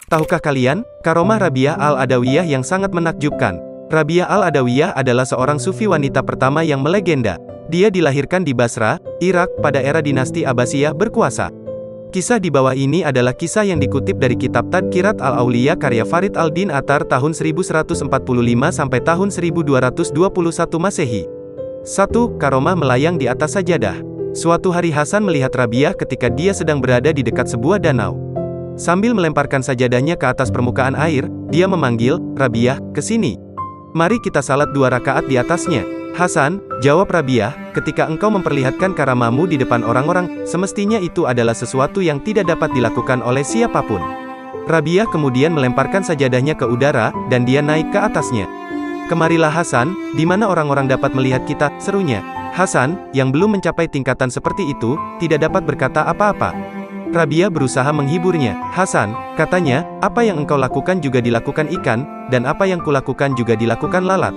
Tahukah kalian, karomah Rabi'ah al-Adawiyah yang sangat menakjubkan? Rabi'ah al-Adawiyah adalah seorang sufi wanita pertama yang melegenda. Dia dilahirkan di Basra, Irak, pada era dinasti Abbasiyah berkuasa. Kisah di bawah ini adalah kisah yang dikutip dari kitab Tadkirat al-Auliya karya Farid al-Din Attar tahun 1145 sampai tahun 1221 Masehi. 1. Karomah melayang di atas sajadah. Suatu hari Hasan melihat Rabi'ah ketika dia sedang berada di dekat sebuah danau. Sambil melemparkan sajadahnya ke atas permukaan air, dia memanggil, "Rabi'ah, ke sini. Mari kita salat 2 rakaat di atasnya." "Hasan," jawab Rabi'ah, "ketika engkau memperlihatkan karamahmu di depan orang-orang, semestinya itu adalah sesuatu yang tidak dapat dilakukan oleh siapapun." Rabi'ah kemudian melemparkan sajadahnya ke udara, dan dia naik ke atasnya. "Kemarilah Hasan, di mana orang-orang dapat melihat kita," serunya. Hasan, yang belum mencapai tingkatan seperti itu, tidak dapat berkata apa-apa. Rabi'ah berusaha menghiburnya. "Hasan," katanya, "apa yang engkau lakukan juga dilakukan ikan, dan apa yang kulakukan juga dilakukan lalat.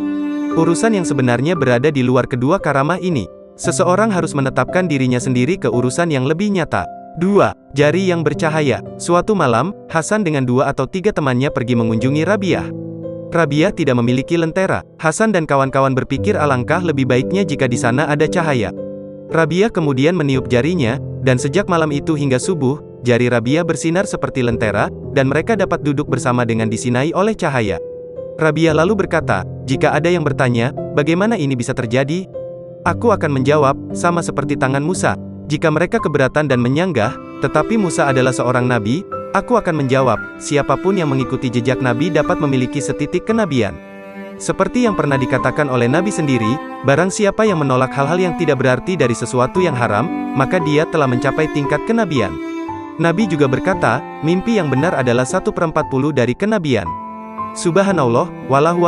Urusan yang sebenarnya berada di luar kedua karamah ini. Seseorang harus menetapkan dirinya sendiri ke urusan yang lebih nyata." 2. Jari yang bercahaya. Suatu malam, Hasan dengan 2 atau 3 temannya pergi mengunjungi Rabi'ah. Rabi'ah tidak memiliki lentera. Hasan dan kawan-kawan berpikir alangkah lebih baiknya jika di sana ada cahaya. Rabi'ah kemudian meniup jarinya, dan sejak malam itu hingga subuh, jari Rabi'ah bersinar seperti lentera, dan mereka dapat duduk bersama dengan disinai oleh cahaya. Rabi'ah lalu berkata, "Jika ada yang bertanya, bagaimana ini bisa terjadi? Aku akan menjawab, sama seperti tangan Musa. Jika mereka keberatan dan menyanggah, tetapi Musa adalah seorang nabi, aku akan menjawab, siapapun yang mengikuti jejak nabi dapat memiliki setitik kenabian. Seperti yang pernah dikatakan oleh Nabi sendiri, barang siapa yang menolak hal-hal yang tidak berarti dari sesuatu yang haram, maka dia telah mencapai tingkat kenabian." Nabi juga berkata, mimpi yang benar adalah 1/40 dari kenabian. Subhanallah, wallahu